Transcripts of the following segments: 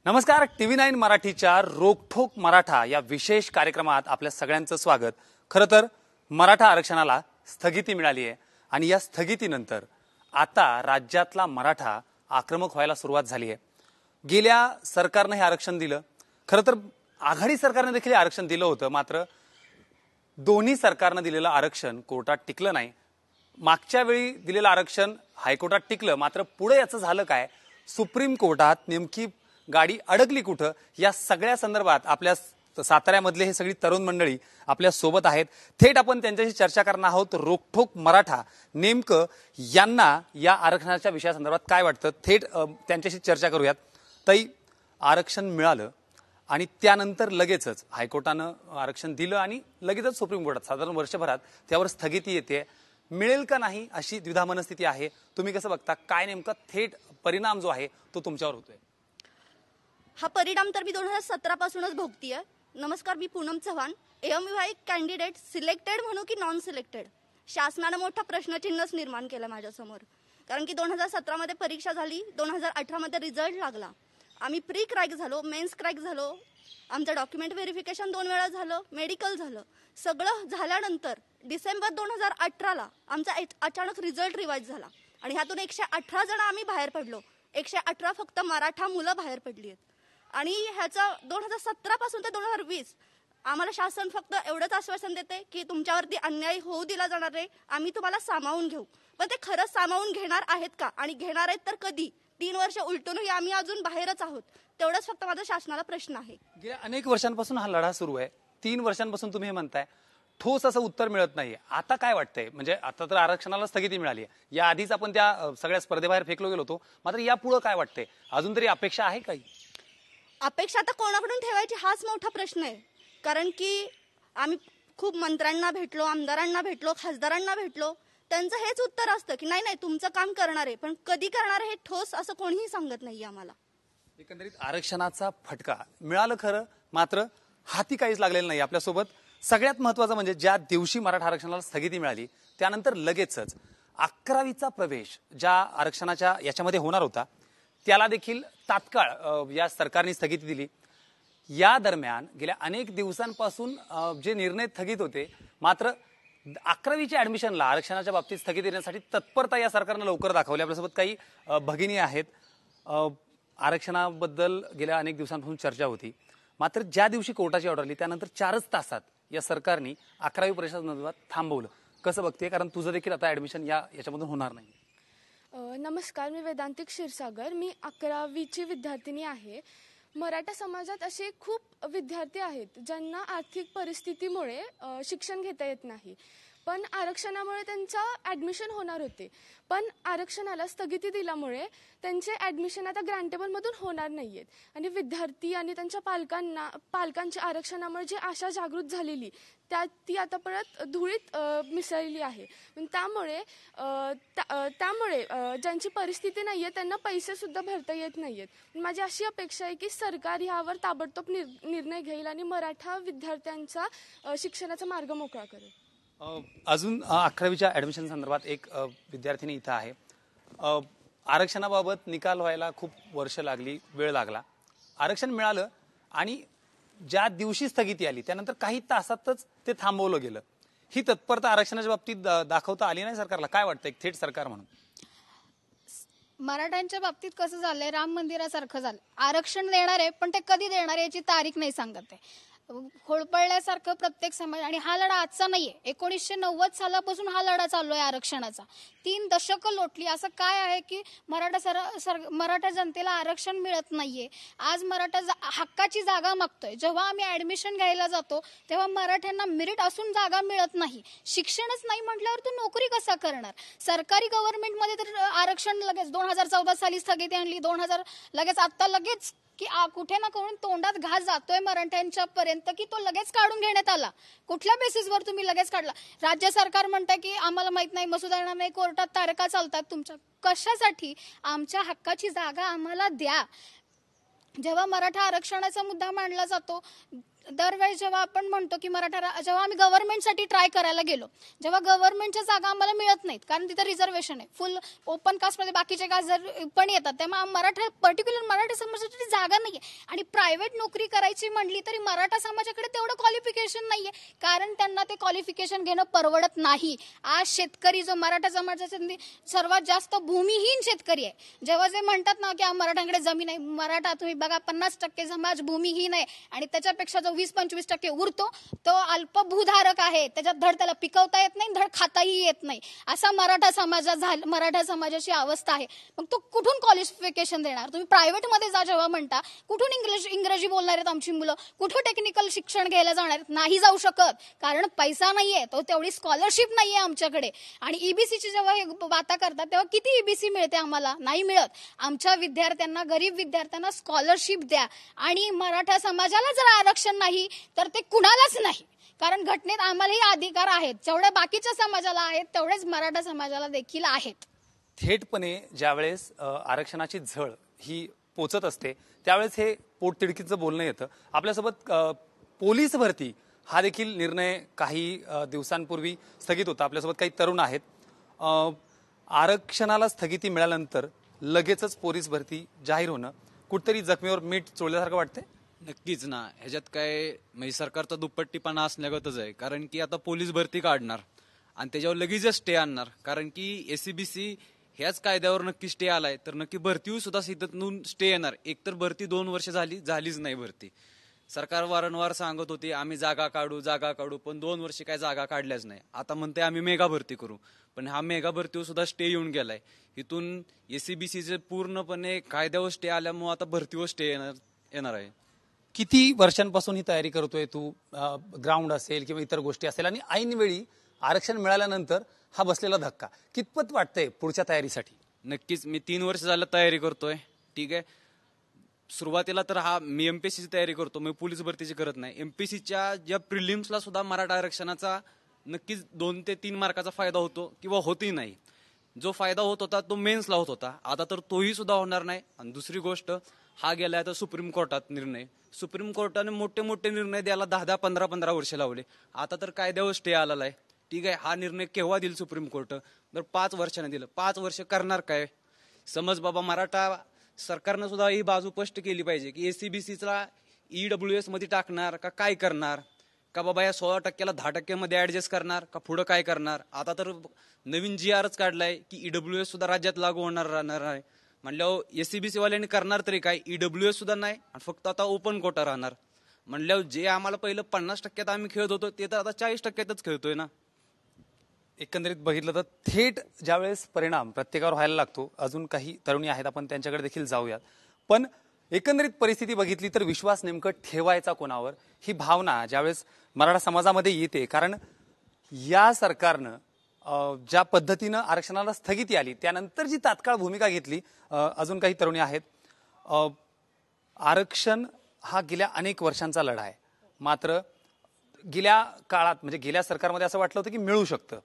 नमस्कार. TV9 मराठीच्या रोकठोक मराठा या विशेष कार्यक्रमात आपल्या सगळ्यांचं स्वागत. खरं तर मराठा आरक्षणाला स्थगिती मिळाली आहे आणि या स्थगितीनंतर आता राज्यातला मराठा आक्रमक व्हायला सुरुवात झाली आहे. गेल्या सरकारने हे आरक्षण दिलं. खरं तर आघाडी सरकारने देखील आरक्षण दिलं होतं, मात्र दोन्ही सरकारने दिलेलं आरक्षण कोर्टात टिकलं नाही. मागच्या वेळी दिलेलं आरक्षण हायकोर्टात टिकलं, मात्र पुढे याचं झालं काय, सुप्रीम कोर्टात नेमकी गाडी अडकली कुठं, या सगळ्या संदर्भात आपल्या साताऱ्यामधले हे सगळी तरुण मंडळी आपल्या सोबत आहेत. थेट आपण त्यांच्याशी चर्चा करणार आहोत. रोकठोक मराठा नेमकं यांना या आरक्षणाच्या विषयासंदर्भात काय वाटतं, थेट त्यांच्याशी चर्चा करूयात. ताई, आरक्षण मिळालं आणि त्यानंतर लगेचच हायकोर्टानं आरक्षण दिलं आणि लगेचच सुप्रीम कोर्टात साधारण वर्षभरात त्यावर स्थगिती येते. मिळेल का नाही अशी द्विधा मनस्थिती आहे. तुम्ही कसं बघता, काय नेमका थेट परिणाम जो आहे तो तुमच्यावर होतोय? हा परिणाम तर मी 2017 पासूनच भोगतीये. नमस्कार, मी पूनम चव्हाण, एमयूआय कॅन्डिडेट, सिलेक्टेड म्हणू की नॉन सिलेक्टेड. शासनानं मोठा प्रश्नचिन्हच निर्माण केलं माझ्यासमोर. कारण की 2017 मध्ये परीक्षा झाली, 2018 मध्ये रिझल्ट लागला. आम्ही प्री क्रॅक झालो, मेन्स क्रॅक झालो, आमचं डॉक्युमेंट व्हेरिफिकेशन 2 वेळा झालं, मेडिकल झालं. सगळं झाल्यानंतर डिसेंबर 2018ला आमचा अचानक रिझल्ट रिवाइज झाला आणि ह्यातून 118 जण आम्ही बाहेर पडलो. 118 फक्त मराठा मुलं बाहेर पडली आहेत. आणि ह्याचा 2017 पासून ते 2020 आम्हाला शासन फक्त एवढंच आश्वासन देते की तुमच्यावरती अन्याय होऊ दिला जाणार नाही, आम्ही तुम्हाला सामावून घेऊ. पण ते खरंच सामावून घेणार आहेत का, आणि घेणार आहेत तर कधी? 3 वर्ष उलटूनही आम्ही अजून बाहेरच आहोत. तेवढंच फक्त माझा शासनाला प्रश्न आहे. गेल्या अनेक वर्षांपासून हा लढा सुरू आहे. 3 वर्षांपासून तुम्ही हे म्हणताय, ठोस असं उत्तर मिळत नाहीये. आता काय वाटतंय? म्हणजे आता तर आरक्षणाला स्थगिती मिळाली आहे, या आधीच आपण त्या सगळ्या स्पर्धेबाहेर फेकलो गेलो होतो, मात्र यापुढे काय वाटतंय? अजून तरी अपेक्षा आहे काही? अपेक्षा आता कोणाकडून ठेवायची हाच मोठा प्रश्न आहे. कारण की आम्ही खूप मंत्र्यांना भेटलो, आमदारांना भेटलो, खासदारांना भेटलो. त्यांचं हेच उत्तर असतं की नाही नाही तुमचं काम करणार आहे, पण कधी करणार आहे हे ठोस असं कोणीही सांगत नाहीये आम्हाला. एकंदरीत आरक्षणाचा फटका मिळालं खरं, मात्र हाती काहीच लागलेलं नाही. आपल्यासोबत सगळ्यात महत्वाचं म्हणजे ज्या दिवशी मराठा आरक्षणाला स्थगिती मिळाली त्यानंतर लगेचच 11वीचा प्रवेश ज्या आरक्षणाच्या याच्यामध्ये होणार होता त्याला देखील तात्काळ या सरकारने स्थगिती दिली. या दरम्यान गेल्या अनेक दिवसांपासून जे निर्णय स्थगित होते, मात्र 11वीच्या ऍडमिशनला आरक्षणाच्या बाबतीत स्थगिती देण्यासाठी तत्परता या सरकारनं लवकर दाखवली. आपल्यासोबत काही भगिनी आहेत. आरक्षणाबद्दल गेल्या अनेक दिवसांपासून चर्चा होती, मात्र ज्या दिवशी कोर्टाची ऑर्डर आली त्यानंतर 4च तासात या सरकारने 11वी परीक्षा थांबवलं. कसं बघते? कारण तुझं देखील आता ऍडमिशन याच्यामधून होणार नाही. नमस्कार, मी वेदांतिक क्षीरसागर. मी 11वीची विद्यार्थिनी आहे. मराठा समाजात असे खूप विद्यार्थी आहेत ज्यांना आर्थिक परिस्थितीमुळे शिक्षण घेता येत नाही, पण आरक्षणामुळे त्यांचं ॲडमिशन होणार होते. पण आरक्षणाला स्थगिती दिल्यामुळे त्यांचे ॲडमिशन आता ग्रँटेबलमधून होणार नाही आहेत. आणि विद्यार्थी आणि त्यांच्या पालकांची आरक्षणामुळे जी आशा जागृत झालेली ती आता परत धुळीत मिसळली आहे. त्यामुळे ज्यांची परिस्थिती नाही आहे त्यांना पैसेसुद्धा भरता येत नाही आहेत. माझी अशी अपेक्षा आहे की सरकार ह्यावर ताबडतोब निर्णय घेईल आणि मराठा विद्यार्थ्यांचा शिक्षणाचा मार्ग मोकळा करेल. अजून 11वीच्या ऍडमिशन संदर्भात एक विद्यार्थिनी इथं आहे. आरक्षणाबाबत निकाल व्हायला खूप वर्ष लागली, वेळ लागला. आरक्षण मिळालं आणि ज्या दिवशी स्थगिती आली त्यानंतर काही तासातच ते थांबवलं गेलं. ही तत्परता आरक्षणाच्या बाबतीत दाखवता आली नाही सरकारला. काय वाटतं एक थेट सरकार म्हणून? मराठ्यांच्या बाबतीत कसं झालंय, राम मंदिरासारखं झालं. आरक्षण देणार आहे पण ते कधी देणार याची तारीख नाही सांगत आहे. खोळपळल्यासारखं प्रत्येक समाज. आणि हा लढा आजचा नाहीये, 1990 सालापासून हा लढा चालू आहे आरक्षणाचा. 3 दशकं लोटली. असं काय आहे की मराठा जनतेला आरक्षण मिळत नाहीये? आज मराठा हक्काची जागा मागतोय. जेव्हा आम्ही ऍडमिशन घ्यायला जातो तेव्हा मराठ्यांना मेरिट असून जागा मिळत नाही. शिक्षणच नाही म्हटल्यावर तू नोकरी कसा करणार? सरकारी गव्हर्नमेंटमध्ये तर आरक्षण लगेच 2014 साली स्थगिती आणली, 2000 लगेच आत्ता लगेच की कुठे ना कुठे तोंडात घास जातोय मराठ्यांच्या पर्यंत की तो लगेच काढून घेण्यात आला. कुठल्या बेसिसवर तुम्ही लगेच काढला? राज्य सरकार म्हणतं की आम्हाला माहित नाही, मसुदा येणार नाही, कोर्टात तारखा चालतात तुमच्या. कशासाठी? आमच्या हक्काची जागा आम्हाला द्या. जेव्हा मराठा आरक्षणाचा मुद्दा मांडला जातो, दरवेळेस जेव्हा आपण म्हणतो की जेव्हा आम्ही गव्हर्नमेंटसाठी ट्राय करायला गेलो, जेव्हा गव्हर्नमेंटच्या जागा आम्हाला मिळत नाहीत कारण तिथं रिझर्वेशन आहे, फुल ओपन कास्टमध्ये बाकीचे कास्ट पण येतात, त्यामुळे पर्टिक्युलर मराठा समाजासाठी जागा नाहीये. आणि प्रायव्हेट नोकरी करायची म्हणली तरी मराठा समाजाकडे तेवढं क्वालिफिकेशन नाहीये, कारण त्यांना ते क्वालिफिकेशन घेणं परवडत नाही. आज शेतकरी जो मराठा समाजाचा सर्वात जास्त भूमिहीन शेतकरी आहे. जेव्हा जे म्हणतात ना की मराठ्यांकडे जमीन आहे, मराठा तुम्ही बघा 50% समाज भूमिहीन आहे आणि त्याच्यापेक्षा जो 20-25% उरतो तो अल्पभूधारक आहे. त्याच्यात धड त्याला पिकवता येत नाही, धड खाताही येत नाही. असा मराठा समाजाची अवस्था आहे. मग तो कुठून क्वालिफिकेशन देणार? तुम्ही प्रायव्हेटमध्ये जा जेव्हा म्हणता, कुठून इंग्रजी बोलणार आहेत आमची मुलं, कुठं टेक्निकल शिक्षण घ्यायला जाणार आहेत? नाही जाऊ शकत, कारण पैसा नाहीये, तो तेवढी स्कॉलरशिप नाहीये आमच्याकडे. आणि ईबीसीची जेव्हा हे बाता करतात तेव्हा किती ईबीसी मिळते आम्हाला? नाही मिळत. आमच्या विद्यार्थ्यांना, गरीब विद्यार्थ्यांना स्कॉलरशिप द्या. आणि मराठा समाजाला जर आरक्षण नाही तर ते कुणालाच नाही, कारण घटनेत आम्हालाही अधिकार आहेत. जेवढ्या बाकीच्या समाजाला आहेत तेवढेच मराठा समाजाला देखील आहेत. थेटपणे ज्यावेळेस आरक्षणाची झळ ही पोचत असते त्यावेळेस हे पोटतिडकीचं बोलणं येतं. आपल्यासोबत पोलीस भरती हा देखील निर्णय काही दिवसांपूर्वी स्थगित होता. आपल्यासोबत काही तरुण आहेत. आरक्षणाला स्थगिती मिळाल्यानंतर लगेचच पोलीस भरती जाहीर होणं कुठतरी जखमीवर मीठ चोळल्यासारखं वाटतंय. नक्कीच ना, ह्याच्यात काय म्हणजे सरकारचा दुप्पट्टीपणा असण्यागतच आहे. कारण की आता पोलीस भरती काढणार आणि त्याच्यावर लगेचच स्टे आणणार, कारण की एसीबीसी ह्याच कायद्यावर नक्की स्टे आलाय तर नक्की भरतीवर सुद्धा तिथून स्टे येणार. एकतर भरती 2 वर्ष झालीच नाही भरती. सरकार वारंवार सांगत होते आम्ही जागा काढू, पण 2 वर्ष काय जागा काढल्याच नाही. आता म्हणते आम्ही मेगा भरती करू, पण हा मेगा भरतीवर सुद्धा स्टे येऊन गेलाय. इथून एसीबीसीचे पूर्णपणे कायद्यावर स्टे आल्यामुळे आता भरतीवर स्टे येणार आहे. किती वर्षांपासून ही तयारी करतोय तू? ग्राउंड असेल किंवा इतर गोष्टी असेल, आणि ऐन वेळी आरक्षण मिळाल्यानंतर हा बसलेला धक्का कितपत वाटतंय पुढच्या तयारीसाठी? नक्कीच, मी 3 वर्ष झालं तयारी करतोय. ठीक आहे, सुरुवातीला तर मी एमपीएससीची तयारी करतो, मी पोलीस भरतीची करत नाही. एमपीएससीच्या ज्या प्रिलिम्सला सुद्धा मराठा आरक्षणाचा नक्कीच 2 ते 3 मार्काचा फायदा होतो किंवा होतही नाही. जो फायदा होत होता तो मेन्सला होत होता, आता तर तोही सुद्धा होणार नाही. आणि दुसरी गोष्ट, हा गेलाय तर सुप्रीम कोर्टात निर्णय. सुप्रीम कोर्टाने मोठे निर्णय द्यायला 10-10, 15-15 वर्ष लावले. आता तर कायद्यावर स्टे आलेला आहे. ठीक आहे, हा निर्णय केव्हा देईल सुप्रीम कोर्ट? तर 5 वर्षाने दिलं. 5 वर्ष करणार काय? समज बाबा मराठा सरकारनं सुद्धा ही बाजू स्पष्ट केली पाहिजे की एसीबीसीला ईडब्ल्यूएस मध्ये टाकणार का काय करणार, का बाबा या 16%ला 10% ऍडजस्ट करणार का पुढे काय करणार. आता तर नवीन GRच काढलाय की ईडब्ल्यूएस सुद्धा राज्यात लागू राहणार आहे. म्हणल्यावर एसीबीसी वाल्यांनी करणार तरी काय? ईडब्ल्यूएस सुद्धा नाही आणि फक्त आता ओपन कोटा राहणार. म्हणल्यावर जे आम्हाला पहिलं 50% आम्ही खेळत होतो ते तर आता 40%च खेळतोय ना. एकंदरीत बघितलं तर थेट ज्यावेळेस परिणाम प्रत्येकावर व्हायला लागतो. अजून काही तरुणी आहेत, आपण त्यांच्याकडे देखील जाऊयात. पण एकंदरीत परिस्थिती बघितली तर विश्वास नेमकं ठेवायचा कोणावर, ही भावना ज्यावेळेस मराठा समाजामध्ये येते. कारण या सरकारनं ज्या पद्धतीनं आरक्षणाला स्थगिती आली त्यानंतर जी तात्काळ भूमिका घेतली. अजून काही तरुणी आहेत. आरक्षण हा गेल्या अनेक वर्षांचा लढा आहे, मात्र गेल्या काळात म्हणजे गेल्या सरकारमध्ये असं वाटलं होतं की मिळू शकतं,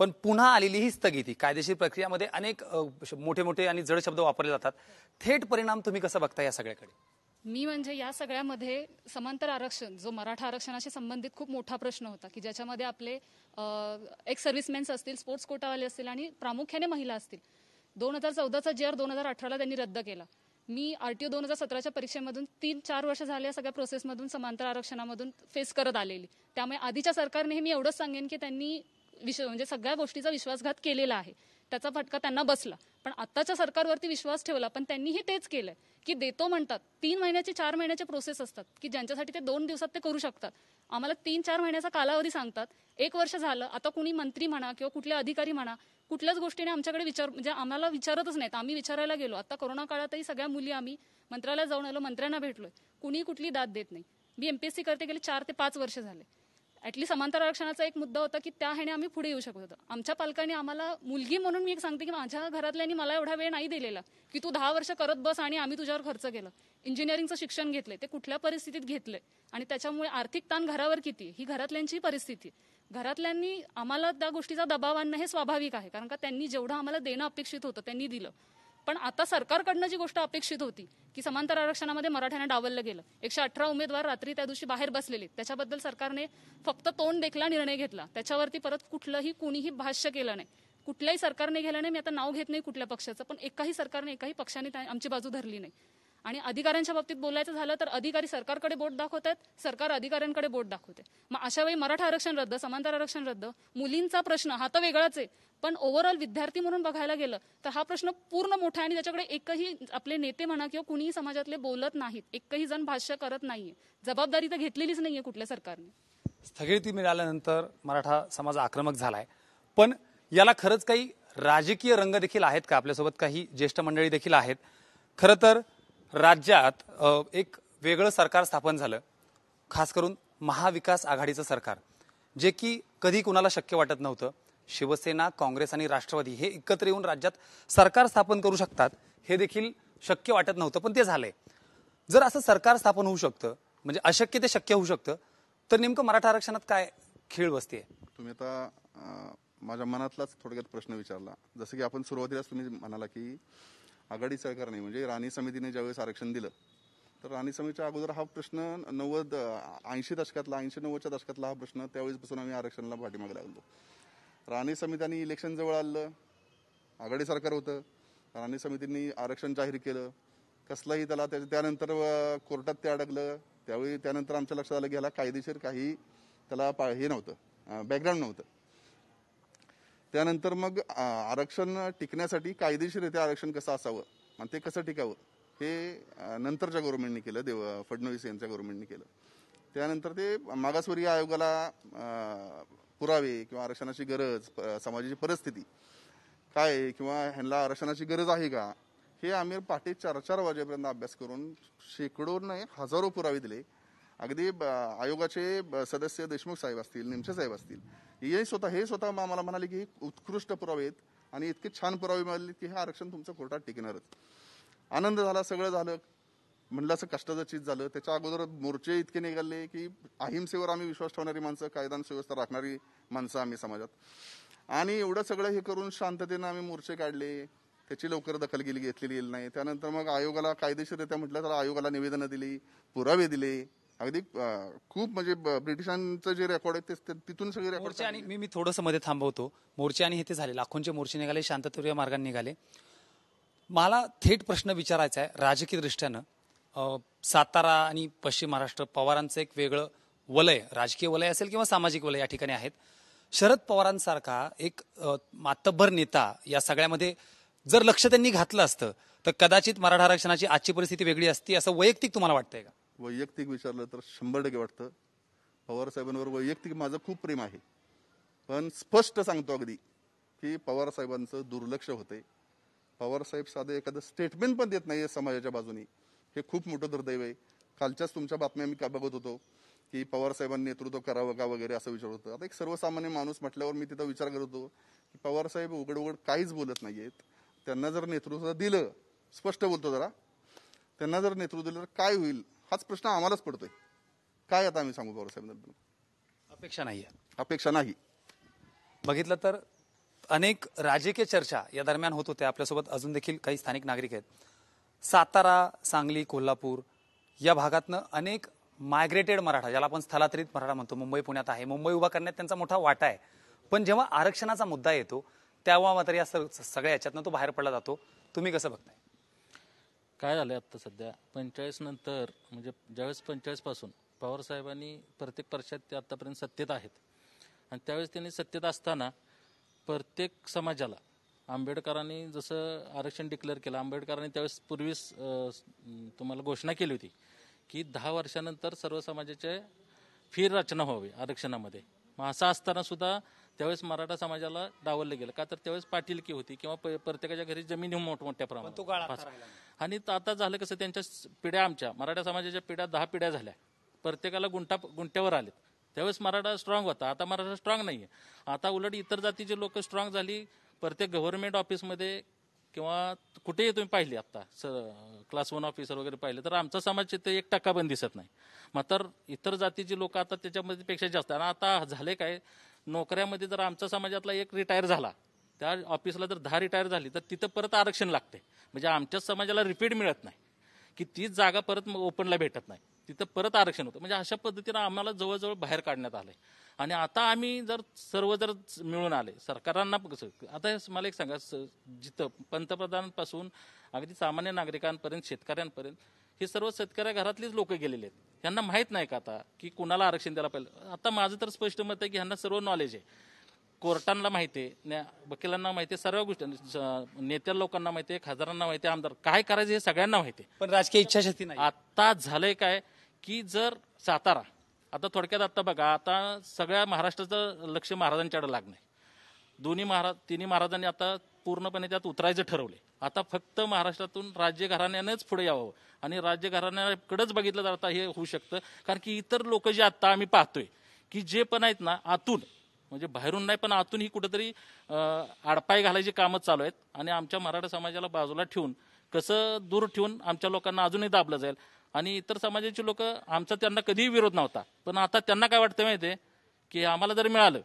पण पुन्हा आलेली ही स्थगिती कायदेशीर प्रक्रियामध्ये अनेक मोठे आणि जड शब्द वापरले जातात. थेट परिणाम तुम्ही कसं बघता या सगळ्याकडे? मी म्हणजे या सगळ्यामध्ये समांतर आरक्षण जो मराठा आरक्षणाशी संबंधित खूप मोठा प्रश्न होता की ज्याच्यामध्ये आपले एक्स सर्व्हिसमेन्स असतील, स्पोर्ट्स कोटावाले असतील आणि प्रामुख्याने महिला असतील. 2014चा GR 2018ला त्यांनी रद्द केला. मी RTO 2017च्या परीक्षेमधून 3-4 वर्ष झाले या सगळ्या प्रोसेसमधून समांतर आरक्षणामधून फेस करत आलेली. त्यामुळे आधीच्या सरकारने मी एवढंच सांगेन की त्यांनी म्हणजे सगळ्या गोष्टीचा विश्वासघात केलेला आहे, त्याचा फटका त्यांना बसला. पण आत्ताच्या सरकारवरती विश्वास ठेवला, पण त्यांनीही तेच केलंय की देतो म्हणतात. 3 महिन्याचे 4 महिन्याचे प्रोसेस असतात की ज्यांच्यासाठी ते 2 दिवसात ते करू शकतात. आम्हाला 3-4 महिन्याचा कालावधी सांगतात. 1 वर्ष झालं, आता कुणी मंत्री म्हणा किंवा कुठले अधिकारी म्हणा कुठल्याच गोष्टीने आमच्याकडे म्हणजे आम्हाला विचारतच नाहीत. आम्ही विचारायला गेलो, आता कोरोना काळातही सगळ्या मुली आम्ही मंत्रालयात जाऊन आलो, मंत्र्यांना भेटलोय, कुणी कुठली दाद देत नाही. मी MPSC करते गेले 4 ते 5 वर्ष झाले. ऍटलीस्ट समांतर आरक्षणाचा एक मुद्दा होता की त्या ह्याने आम्ही पुढे येऊ शकत होतो. आमच्या पालकांनी आम्हाला मुलगी म्हणून मी एक सांगते की माझ्या घरातल्यांनी मला एवढा वेळ नाही दिलेला की तू 10 वर्ष करत बस आणि आम्ही तुझ्यावर खर्च केलं. इंजिनिअरिंगचं शिक्षण घेतलंय, ते कुठल्या परिस्थितीत घेतलंय आणि त्याच्यामुळे आर्थिक ताण घरावर किती, ही घरातल्यांची परिस्थिती. घरातल्यांनी आम्हाला त्या गोष्टीचा दबाव आणणं हे स्वाभाविक आहे, कारण का त्यांनी जेवढं आम्हाला देणं अपेक्षित होतं त्यांनी दिलं. पण आता सरकारकडनं जी गोष्ट अपेक्षित होती की समांतर आरक्षणामध्ये मराठ्यांना डावललं गेलं, 118 उमेदवार रात्री त्या दिवशी बाहेर बसलेले, त्याच्याबद्दल सरकारने फक्त तोंड देखला निर्णय घेतला, त्याच्यावरती परत कुठलंही कुणीही भाष्य केलं नाही, कुठल्याही सरकारने केलं नाही. मी आता नाव घेत नाही कुठल्या पक्षाचं, पण एकाही सरकारने एकाही पक्षाने आमची बाजू धरली नाही. आणि अधिकाऱ्यांच्या बाबतीत बोलायचं झालं तर अधिकारी सरकारकडे बोट दाखवत आहेत, सरकार अधिकाऱ्यांकडे बोट दाखवते. मग अशा वेळी मराठा आरक्षण रद्द, समांतर आरक्षण रद्द, मुलींचा प्रश्न हा तर वेगळाच आहे, पण ओव्हरऑल विद्यार्थी म्हणून बघायला गेलं तर हा प्रश्न पूर्ण मोठा आहे आणि त्याच्याकडे एकही आपले नेते म्हणा किंवा कुणीही समाजातले बोलत नाहीत, एकही जण भाष्य करत नाहीये. जबाबदारी तर घेतलेलीच नाहीये कुठल्या सरकारने. स्थगिती मिळाल्यानंतर मराठा समाज आक्रमक झालाय, पण याला खरंच काही राजकीय रंग देखील आहेत का? आपल्यासोबत काही ज्येष्ठ मंडळी देखील आहेत. खरं तर राज्यात एक वेगळं सरकार स्थापन झालं, खास करून महाविकास आघाडीचं सरकार, जे की कधी कुणाला शक्य वाटत नव्हतं. शिवसेना, काँग्रेस आणि राष्ट्रवादी हे एकत्र येऊन राज्यात सरकार स्थापन करू शकतात हे देखील शक्य वाटत नव्हतं, पण ते झालंय. जर असं सरकार स्थापन होऊ शकतं, म्हणजे अशक्य ते शक्य होऊ शकतं, तर नेमकं मराठा आरक्षणात काय खीळ बसते? तुम्ही आता माझ्या मनातलाच थोडक्यात प्रश्न विचारला. जसं की आपण सुरुवातीलाच तुम्ही म्हणाला की आघाडी सरकार नाही, म्हणजे राणी समितीने ज्यावेळेस आरक्षण दिलं तर राणी समितीच्या अगोदर हा प्रश्न 80 दशकातला 80-90च्या दशकातला हा प्रश्न, त्यावेळेसपासून आम्ही आरक्षणाला पाठीमागे लागलो. राणी समितीने इलेक्शन जवळ आलं, आघाडी सरकार होतं, राणी समितींनी आरक्षण जाहीर केलं, कसलाही त्याला त्यानंतर कोर्टात ते अडकलं. त्यावेळी त्यानंतर आमच्या लक्षात आलं की ह्याला कायदेशीर काही त्याला हे नव्हतं, बॅकग्राऊंड नव्हतं. त्यानंतर मग आरक्षण टिकण्यासाठी कायदेशीररित्या आरक्षण कसं असावं आणि ते कसं टिकावं हे नंतरच्या गव्हर्नमेंटने केलं, फडणवीस यांच्या गव्हर्नमेंटने केलं. त्यानंतर ते मागासवर्गीय आयोगाला पुरावे किंवा आरक्षणाची गरज, समाजाची परिस्थिती काय आहे किंवा ह्यांना आरक्षणाची गरज आहे का, हे आम्ही पहाटे 4-4 वाजेपर्यंत अभ्यास करून शेकडो नाही हजारो पुरावे दिले. अगदी आयोगाचे सदस्य देशमुख साहेब असतील, निमसे साहेब असतील, हे स्वतः आम्हाला म्हणाले की उत्कृष्ट पुरावे आहेत आणि इतके छान पुरावे मिळाले की हे आरक्षण तुमचं कोर्टात टिकणारच. आनंद झाला, सगळं झालं. म्हणलं असं कष्टाचं चीज झालं. त्याच्या अगोदर मोर्चे इतके निघाले की अहिंसेवर आम्ही विश्वास ठेवणारी माणसं, कायदा आणि सुव्यवस्था राखणारी माणसं आम्ही समाजात, आणि एवढं सगळं हे करून शांततेनं आम्ही मोर्चे काढले. त्याची लवकर दखल घेतलेली गेली नाही. त्यानंतर मग आयोगाला कायदेशीररित्या म्हटलं तर आयोगाला निवेदनं दिली, पुरावे दिले. अगदी खूप म्हणजे ब्रिटिशांचं जे रेकॉर्ड आहे ते तिथून सगळे रेकॉर्ड. मोर्चे आणि मी थोडंसं मध्ये थांबवतो. मोर्चे आणि हे ते झाले, लाखोंचे मोर्चे निघाले, शांततेच्या मार्गाने निघाले. मला थेट प्रश्न विचारायचा आहे राजकीय दृष्ट्यानं. सातारा आणि पश्चिम महाराष्ट्र पवारांचं एक वेगळं वलय, राजकीय वलय असेल किंवा सामाजिक वलय या ठिकाणी आहेत. शरद पवारांसारखा एक मातब्बर नेता या सगळ्यामध्ये जर लक्ष त्यांनी घातलं असतं तर कदाचित मराठा आरक्षणाची आजची परिस्थिती वेगळी असती, असं वैयक्तिक तुम्हाला वाटतंय का? वैयक्तिक विचारलं तर 100% वाटतं. पवार साहेबांवर वैयक्तिक माझं खूप प्रेम आहे, पण स्पष्ट सांगतो अगदी की पवार साहेबांचं दुर्लक्ष होतंय. पवार साहेब साधं एखादं स्टेटमेंट पण देत नाहीये समाजाच्या बाजूनी. हे खूप मोठं दुर्दैव आहे. कालच्याच तुमच्या बातम्या मी का बघत होतो की पवार साहेबांनी नेतृत्व करावं का वगैरे असं विचारत होतं. आता एक सर्वसामान्य माणूस म्हटल्यावर मी तिथं विचार करत होतो की पवार साहेब उघड काहीच बोलत नाहीयेत. त्यांना जर नेतृत्व दिलं, स्पष्ट बोलतो जरा, त्यांना जर नेतृत्व दिलं तर काय होईल हाच प्रश्न आम्हालाच पडतोय. काय आता आम्ही सांगू पवार साहेबांबद्दल? अपेक्षा नाही. बघितलं तर अनेक राजकीय चर्चा या दरम्यान होत होत्या. आपल्यासोबत अजून देखील काही स्थानिक नागरिक आहेत. सातारा, सांगली, कोल्हापूर या भागातनं अनेक मायग्रेटेड मराठा, ज्याला आपण स्थलांतरित मराठा म्हणतो, मुंबई पुण्यात आहे. मुंबई उभा करण्यात त्यांचा मोठा वाटा आहे. पण जेव्हा आरक्षणाचा मुद्दा येतो तेव्हा मात्र या सगळ्या याच्यातनं तो बाहेर पडला जातो. तुम्ही कसं बघताय? काय झालंय आता सध्या 45 नंतर, म्हणजे ज्यावेळेस 45 पासून पवार साहेबांनी प्रत्येक पक्षात ते आतापर्यंत सत्तेत आहेत आणि त्यावेळेस त्यांनी सत्तेत असताना प्रत्येक समाजाला आंबेडकरांनी जसं आरक्षण डिक्लेअर केलं, आंबेडकरांनी त्यावेळेस पूर्वीच तुम्हाला घोषणा केली होती की 10 वर्षानंतर सर्व समाजाचे फेर रचना व्हावी आरक्षणामध्ये. मग असं असताना सुद्धा त्यावेळेस मराठा समाजाला डावललं गेलं का, तर त्यावेळेस पाटीलकी होती किंवा प्रत्येकाच्या घरी जमिनी मोठमोठ्या प्रमाणात. आणि आता झालं कसं, त्यांच्या पिढ्या, आमच्या मराठा समाजाच्या पिढ्या 10 पिढ्या झाल्या, प्रत्येकाला गुंट्यावर आलेत. त्यावेळेस मराठा स्ट्रॉंग होता, आता मराठा स्ट्रॉंग नाहीये. आता उलट इतर जातीचे लोक स्ट्रॉंग झाली. प्रत्येक गव्हर्नमेंट ऑफिसमध्ये किंवा कुठेही तुम्ही पाहिली आता क्लास 1 ऑफिसर वगैरे पाहिले तर आमचा समाज तिथे 1% पण दिसत नाही. मात्र इतर जातीची लोक आता त्याच्यामध्ये पेक्षा जास्त. आणि आता झाले काय, नोकऱ्यामध्ये जर आमच्या समाजातला एक रिटायर झाला त्या ऑफिसला जर 10 रिटायर झाली तर तिथं परत आरक्षण लागते. म्हणजे आमच्या समाजाला रिपीट मिळत नाही की तीच जागा परत ओपनला भेटत नाही, तिथं परत आरक्षण होतं. म्हणजे अशा पद्धतीनं आम्हाला जवळजवळ बाहेर काढण्यात आलंय. आणि आता आम्ही जर सर्व जर मिळून आले सरकारांना कसं, आता मला एक सांगा, जिथं पंतप्रधानांपासून अगदी सामान्य नागरिकांपर्यंत शेतकऱ्यांपर्यंत हे सर्व शेतकऱ्या घरातलीच लोक गेलेले आहेत. ह्यांना माहीत नाही का आता की कुणाला आरक्षण द्यायला पाहिजे. आता माझं तर स्पष्ट मत आहे की ह्यांना सर्व नॉलेज आहे. कोर्टांना माहिती आहे, वकिलांना माहिती आहे, सर्व गोष्टी नेत्या लोकांना माहिती आहे, खासदारांना माहिती आहे, आमदार काय करायचं हे सगळ्यांना माहिती आहे. पण राजकीय इच्छाशक्ती नाही. आता झालंय काय की जर सातारा, आता थोडक्यात आता बघा, आता सगळ्या महाराष्ट्राचं लक्ष महाराजांच्याकडे लागणं. तिन्ही महाराजांनी आता पूर्णपणे त्यात उतरायचं ठरवले. आता फक्त महाराष्ट्रातून राज्य घराण्यानेच पुढे यावं आणि राज्य घराण्याकडेच बघितलं तर आता हे होऊ शकतं. कारण की इतर लोक जे आता आम्ही पाहतोय की जे पण आहेत ना, आतून म्हणजे बाहेरून नाही पण आतून ही कुठंतरी आडपाय घालायची कामं चालू आहेत. आणि आमच्या मराठा समाजाला बाजूला ठेवून कसं दूर ठेवून आमच्या लोकांना अजूनही दाबलं जाईल. आणि इतर समाजाची लोक, आमचा त्यांना कधीही विरोध नव्हता, पण आता त्यांना काय वाटतं माहितीये की आम्हाला जर मिळालं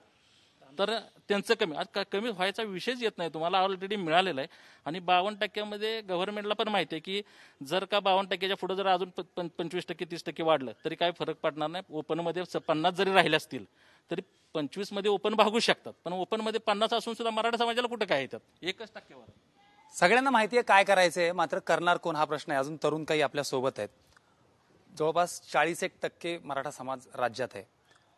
तर त्यांचं कमी व्हायचा विषयच येत नाही. तुम्हाला ऑलरेडी मिळालेला आहे. आणि 52% गव्हर्नमेंटला पण माहिती आहे की जर का 52% पुढे जर अजून 25% 30% वाढलं तरी काय फरक पडणार नाही. ओपनमध्ये 50 जरी राहिले असतील तरी 25 ओपन भागू शकतात. पण ओपनमध्ये 50 असून सुद्धा मराठा समाजाला कुठं काय येतात, 1% वर. सगळ्यांना माहिती आहे काय करायचंय, मात्र करणार कोण हा प्रश्न आहे. अजून तरुण काही आपल्या सोबत आहेत. जवळपास 41% मराठा समाज राज्यात आहे.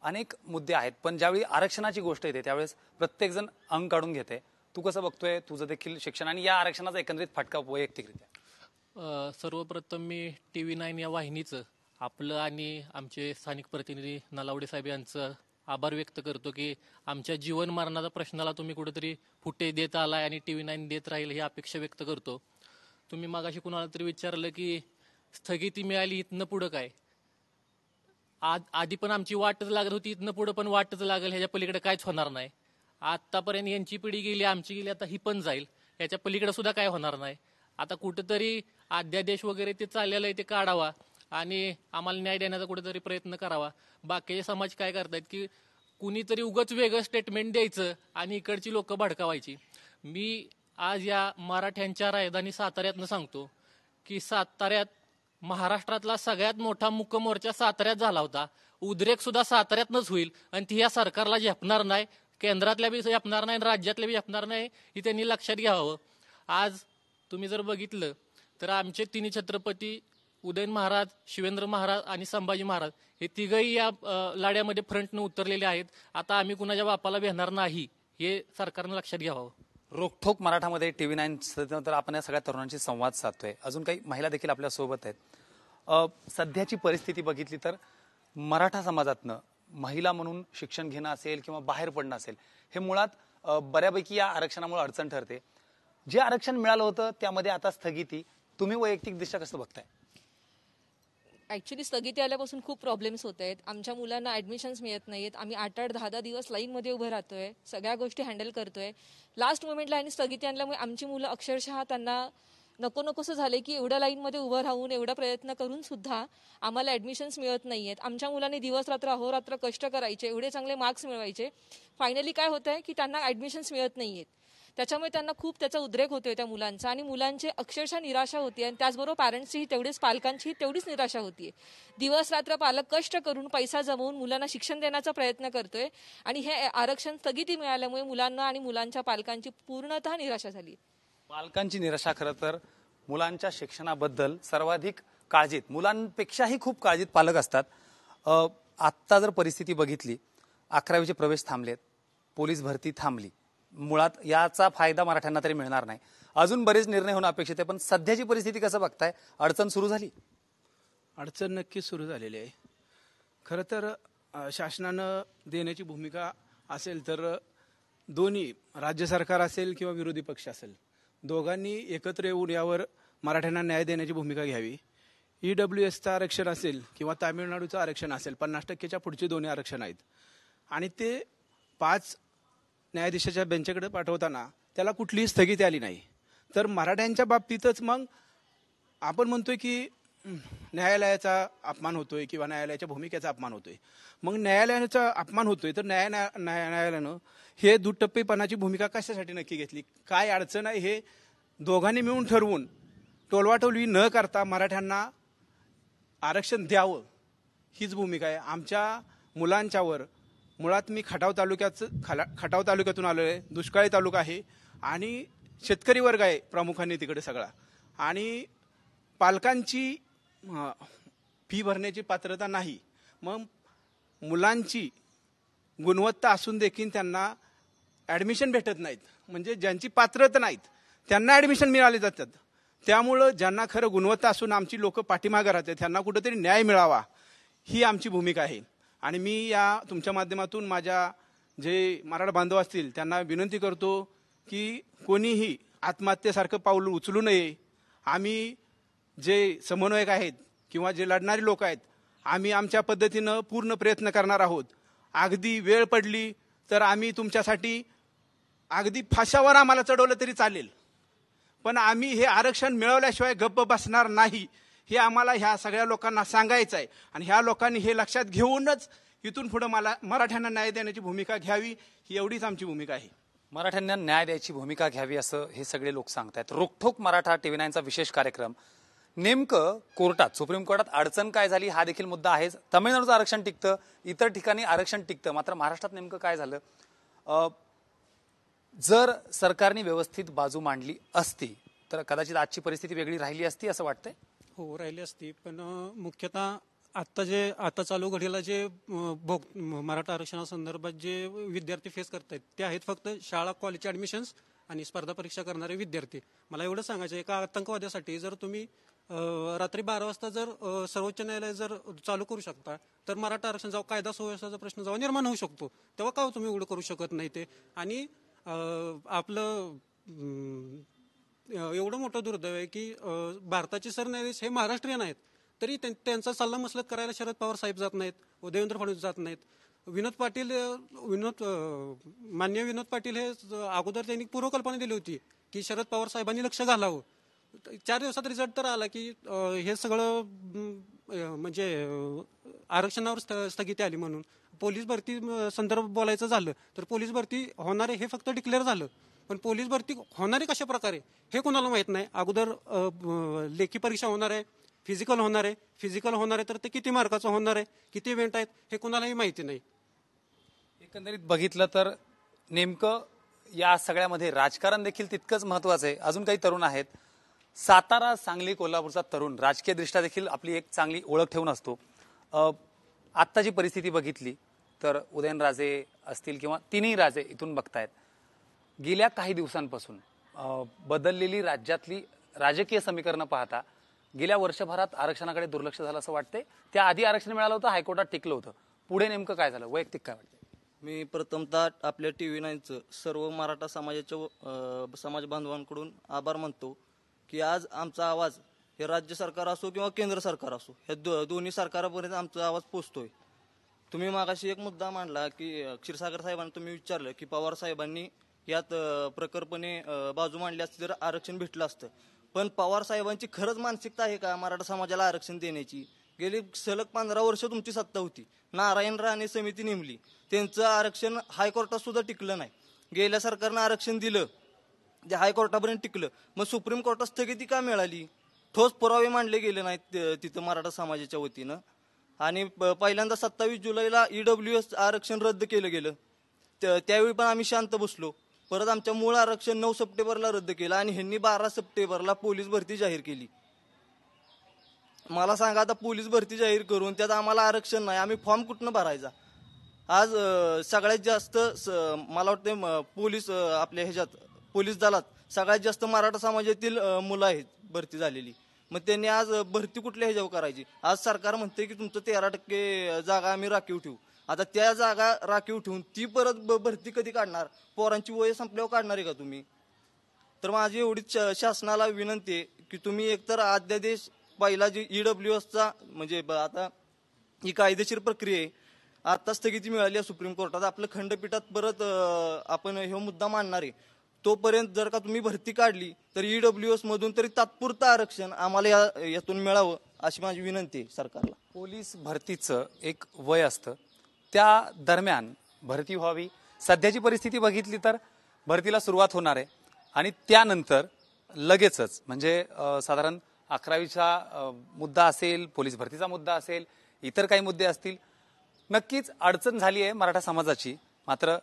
अनेक मुद्दे आहेत, पण ज्यावेळी आरक्षणाची गोष्ट येते त्यावेळेस प्रत्येक जण अंग काढून घेते. तू कसं बघतोय तुझं देखील शिक्षण आणि या आरक्षणाचा एकंदरीत फटका वैयक्तिकरित्या? सर्वप्रथम मी TV9 या वाहिनीचं आपलं आणि आमचे स्थानिक प्रतिनिधी नलावडे साहेब यांचं आभार व्यक्त करतो की आमच्या जीवन मरणाचा प्रश्नाला तुम्ही कुठेतरी फुटे देत आलाय आणि TV9 देत राहील ही अपेक्षा व्यक्त करतो. तुम्ही मागाशी कुणाला तरी विचारलं की स्थगिती मिळाली, इथनं पुढं काय? आधी पण आमची वाटच लागत होती, इथनं पुढं पण वाटच लागेल, ह्याच्या पलीकडे काहीच होणार नाही. आतापर्यंत यांची पिढी गेली, आमची गेली, आता ही पण जाईल, याच्या पलीकडे सुद्धा काय होणार नाही. आता कुठंतरी अध्यादेश वगैरे ते चाललेलं आहे ते काढावा आणि आम्हाला न्याय देण्याचा कुठेतरी प्रयत्न करावा. बाकीचे समाज काय करतायत की कुणीतरी उगाच वेगळं स्टेटमेंट द्यायचं आणि इकडची लोक भडकावायची. मी आज या मराठ्यांच्या राजधानी साताऱ्यातनं सांगतो की साताऱ्यात महाराष्ट्रातला सगळ्यात मोठा मुक्क मोर्चा साताऱ्यात झाला होता. उद्रेक सुद्धा साताऱ्यातनंच होईल आणि ती या सरकारला झेपणार नाही, केंद्रातल्या बी झेपणार नाही, राज्यातल्या बी झेपणार नाही, ही त्यांनी लक्षात घ्यावं. आज तुम्ही जर बघितलं तर आमचे तिन्ही छत्रपती उदयन महाराज, शिवेंद्र महाराज आणि संभाजी महाराज हे तिघही या लढ्यामध्ये फ्रंटनं उतरलेले आहेत. आता आम्ही कुणाच्या बापाला भेटणार नाही, हे सरकारनं लक्षात घ्यावं. रोखोक मराठामध्ये TV9 तर आपण या सगळ्या तरुणांशी संवाद साधतोय. अजून काही महिला देखील आपल्या सोबत आहेत. सध्याची परिस्थिती बघितली तर मराठा समाजातनं महिला म्हणून शिक्षण घेणं असेल किंवा बाहेर पडणं असेल, हे मुळात बऱ्यापैकी या आरक्षणामुळे अडचण ठरते. जे आरक्षण मिळालं होतं त्यामध्ये आता स्थगिती, तुम्ही वैयक्तिक दृष्ट्या कसं बघताय? ऍक्च्युली स्थगिती आल्यापासून खूप प्रॉब्लेम्स होत आहेत. आमच्या मुलांना ऍडमिशन्स मिळत नाहीत. आम्ही 8-8, 10-10 दिवस लाईनमध्ये उभं राहतोय, सगळ्या गोष्टी हँडल करतोय. लास्ट मोमेंटला आणि स्थगिती आणल्यामुळे आमची मुलं अक्षरशः त्यांना नकोसं झाले की एवढ्या लाईनमध्ये उभं राहून एवढा प्रयत्न करून सुद्धा आम्हाला ऍडमिशन्स मिळत नाहीयेत. आमच्या मुलांनी दिवस रात्र अहोरात्र कष्ट करायचे, एवढे चांगले मार्क्स मिळवायचे. फायनली काय होत आहे की त्यांना ऍडमिशन्स मिळत नाहीयेत. त्याच्यामुळे त्यांना खूप त्याचा उद्रेक होतोय त्या मुलांचा आणि मुलांची अक्षरशः निराशा होती आणि त्याचबरोबर पॅरेंट्सचीही तेवढीच, पालकांचीही तेवढीच निराशा होतीये. दिवस रात्र पालक कष्ट करून पैसा जमवून मुलांना शिक्षण देण्याचा प्रयत्न करतोय आणि हे आरक्षण स्थगिती मिळाल्यामुळे मुलांना आणि मुलांच्या पालकांची पूर्णतः निराशा झाली. पालकांची निराशा खरं तर मुलांच्या शिक्षणाबद्दल सर्वाधिक काळजीत, मुलांपेक्षाही खूप काळजीत पालक असतात. आत्ता जर परिस्थिती बघितली, 11वीचे प्रवेश थांबलेत, पोलीस भरती थांबली, मुळात याचा फायदा मराठ्यांना तरी मिळणार नाही. अजून बरेच निर्णय होणं अपेक्षित आहे. पण सध्याची परिस्थिती कसं बघताय? अडचण सुरू झाली? अडचण नक्कीच सुरू झालेली आहे. खरं तर शासनानं देण्याची भूमिका असेल तर दोन्ही राज्य सरकार असेल किंवा विरोधी पक्ष असेल, दोघांनी एकत्र येऊन यावर मराठ्यांना न्याय देण्याची भूमिका घ्यावी. EWSचं आरक्षण असेल किंवा तामिळनाडूचं आरक्षण असेल, 50%च्या पुढचे दोन्ही आरक्षण आहेत आणि ते 5 न्यायाधीशाच्या बेंचकडे पाठवताना त्याला कुठलीही स्थगिती आली नाही. तर मराठ्यांच्या बाबतीतच मग आपण म्हणतोय की न्यायालयाचा अपमान होतोय किंवा न्यायालयाच्या भूमिकेचा अपमान होतोय. मग न्यायालयाचा अपमान होतोय तर न्यायालयानं हे दुटप्पीपणाची भूमिका कशासाठी नक्की घेतली, काय अडचण आहे हे दोघांनी मिळून ठरवून टोलवाटोलवी न करता मराठ्यांना आरक्षण द्यावं हीच भूमिका आहे. आमच्या मुलांच्यावर मुळात मी खटाव तालुक्यातून आलो आहे. दुष्काळी तालुका आहे आणि शेतकरी वर्ग आहे प्रामुख्याने तिकडे सगळा, आणि पालकांची फी भरण्याची पात्रता नाही. मग मुलांची गुणवत्ता असून देखील त्यांना ॲडमिशन भेटत नाहीत. म्हणजे ज्यांची पात्रता नाहीत त्यांना ॲडमिशन मिळाले जातात. त्यामुळं ज्यांना खरं गुणवत्ता असून आमची लोक पाठीमागं राहतात त्यांना कुठंतरी न्याय मिळावा ही आमची भूमिका आहे. आणि मी या तुमच्या माध्यमातून माझ्या जे मराठा बांधव असतील त्यांना विनंती करतो की कोणीही आत्महत्येसारखं पाऊल उचलू नये. आम्ही जे समन्वयक आहेत किंवा जे लढणारे लोक आहेत आम्ही आमच्या पद्धतीनं पूर्ण प्रयत्न करणार आहोत. अगदी वेळ पडली तर आम्ही तुमच्यासाठी अगदी फाशावर आम्हाला चढवलं तरी चालेल, पण आम्ही हे आरक्षण मिळवल्याशिवाय गप्प बसणार नाही हे आम्हाला ह्या सगळ्या लोकांना सांगायचं आहे. आणि ह्या लोकांनी हे लक्षात घेऊनच इथून पुढे मराठ्यांना न्याय देण्याची भूमिका घ्यावी ही एवढीच आमची भूमिका आहे. मराठ्यांना न्याय द्यायची भूमिका घ्यावी असं हे सगळे लोक सांगतायत. रोखठोक मराठा TV 9चा विशेष कार्यक्रम. नेमकं कोर्टात, सुप्रीम कोर्टात अडचण काय झाली हा देखील मुद्दा आहेच. तमिळनाडूचं आरक्षण टिकतं, इतर ठिकाणी आरक्षण टिकतं, मात्र महाराष्ट्रात नेमकं काय झालं? जर सरकारने व्यवस्थित बाजू मांडली असती तर कदाचित आजची परिस्थिती वेगळी राहिली असती असं वाटतंय. हो, राहिली असती, पण मुख्यतः आता चालू घडीला जे मराठा आरक्षणासंदर्भात जे विद्यार्थी फेस करतायत ते आहेत फक्त शाळा कॉलेजचे ऍडमिशन्स आणि स्पर्धा परीक्षा करणारे विद्यार्थी. मला एवढं सांगायचं, एका आतंकवाद्यासाठी जर तुम्ही रात्री 12 वाजता जर सर्वोच्च न्यायालय जर चालू करू शकता तर मराठा आरक्षण जेव्हा कायदा सुव्यवस्थेचा प्रश्न जेव्हा निर्माण होऊ शकतो तेव्हा का तुम्ही एवढं करू शकत नाही ते? आणि आपलं एवढं मोठं दुर्दैव आहे की भारताचे सरन्यायाधीश हे महाराष्ट्रीयन आहेत तरी त्यांचा सल्ला मसलत करायला शरद पवार साहेब जात नाहीत, देवेंद्र फडणवीस जात नाहीत. माननीय विनोद पाटील हे अगोदर त्यांनी पूर्वकल्पना दिली होती की शरद पवार साहेबांनी लक्ष घालावं. 4 दिवसात रिझल्ट तर आला की हे सगळं म्हणजे आरक्षणावर स्थगिती आली म्हणून. पोलीस भरती संदर्भ बोलायचं झालं तर पोलीस भरती होणारे हे फक्त डिक्लेअर झालं, पण पोलीस भरती होणारी कशा प्रकारे हे कोणाला माहित नाही. अगोदर लेखी परीक्षा होणार आहे, फिजिकल होणार आहे तर ते किती मार्काचं होणार आहे, किती इव्हेंट आहेत हे कोणालाही माहिती नाही. एकंदरीत बघितलं तर नेमकं या सगळ्यामध्ये राजकारण देखील तितकंच महत्वाचं आहे. अजून काही तरुण आहेत. सातारा, सांगली, कोल्हापूरचा तरुण राजकीय दृष्ट्या देखील आपली एक चांगली ओळख ठेवून असतो. आत्ताची परिस्थिती बघितली तर उदयनराजे असतील किंवा तिन्ही राजे इथून बघतायत. गेल्या काही दिवसांपासून बदललेली राज्यातली राजकीय समीकरणं पाहता गेल्या वर्षभरात आरक्षणाकडे दुर्लक्ष झालं असं वाटतंय. त्याआधी आरक्षण मिळालं होतं, हायकोर्टात टिकलं होतं. पुढे नेमकं काय झालं, वैयक्तिक काय वाटतं? मी प्रथमतः आपल्या TV 9चं सर्व मराठा समाजाच्या समाज बांधवांकडून आभार मानतो की आज आमचा आवाज हे राज्य सरकार असो किंवा केंद्र सरकार असो ह्या दोन्ही सरकारापर्यंत आमचा आवाज पोहोचतोय. तुम्ही मागाशी एक मुद्दा मांडला की क्षीरसागर साहेबांना तुम्ही विचारलं की पवार साहेबांनी यात प्रखरपणे बाजू मांडली असती तर आरक्षण भेटलं असतं. पण पवार साहेबांची खरंच मानसिकता आहे का मराठा समाजाला आरक्षण देण्याची? गेली सलग 15 वर्ष तुमची सत्ता होती. नारायण राणे समिती नेमली, त्यांचं आरक्षण हायकोर्टात सुद्धा टिकलं नाही. गेल्या सरकारनं आरक्षण दिलं, जे हायकोर्टापर्यंत टिकलं, मग सुप्रीम कोर्टात स्थगिती का मिळाली? ठोस पुरावे मांडले गेले नाहीत तिथं मराठा समाजाच्या वतीनं. आणि पहिल्यांदा 27 जुलैला EWS आरक्षण रद्द केलं गेलं, त्यावेळी पण आम्ही शांत बसलो. परत आमच्या मूळ आरक्षण 9 सप्टेंबरला रद्द केलं आणि ह्यांनी 12 सप्टेंबरला पोलीस भरती जाहीर केली. मला सांगा, आता पोलीस भरती जाहीर करून त्यात आम्हाला आरक्षण नाही, आम्ही फॉर्म कुठनं भरायचा? आज सगळ्यात जास्त मला वाटतं पोलीस आपल्या ह्याच्यात पोलीस दलात सगळ्यात जास्त मराठा समाजातील मुलं आहेत भरती झालेली. मग त्यांनी आज भरती कुठल्या ह्याच्यावर करायची? आज सरकार म्हणते की तुमचं 13% जागा आम्ही राखीव ठेवू. आता त्या जागा राखीव ठेवून ती परत भरती कधी काढणार? पोरांची वय संपल्यावर काढणार आहे का तुम्ही? तर माझी एवढीच शासनाला विनंती आहे की तुम्ही एकतर अध्यादेश पहिला जी EWSचा म्हणजे आता ही कायदेशीर प्रक्रिया आहे, आता स्थगिती मिळाली आहे सुप्रीम कोर्टात, आपलं खंडपीठात परत आपण हे मुद्दा मांडणार आहे. तोपर्यंत जर का तुम्ही भरती काढली तर EWS मधून तरी तात्पुरतं आरक्षण आम्हाला यातून मिळावं अशी माझी विनंती आहे सरकारला. पोलीस भरतीचं एक वय असतं, त्या दरम्यान भरती व्हावी. सध्याची परिस्थिती बघितली तर भरतीला सुरुवात होणार आहे आणि त्यानंतर लगेचच म्हणजे साधारण 11वीचा मुद्दा असेल, पोलीस भरतीचा मुद्दा असेल, इतर काही मुद्दे असतील. नक्कीच अडचण झाली आहे मराठा समाजाची. मात्र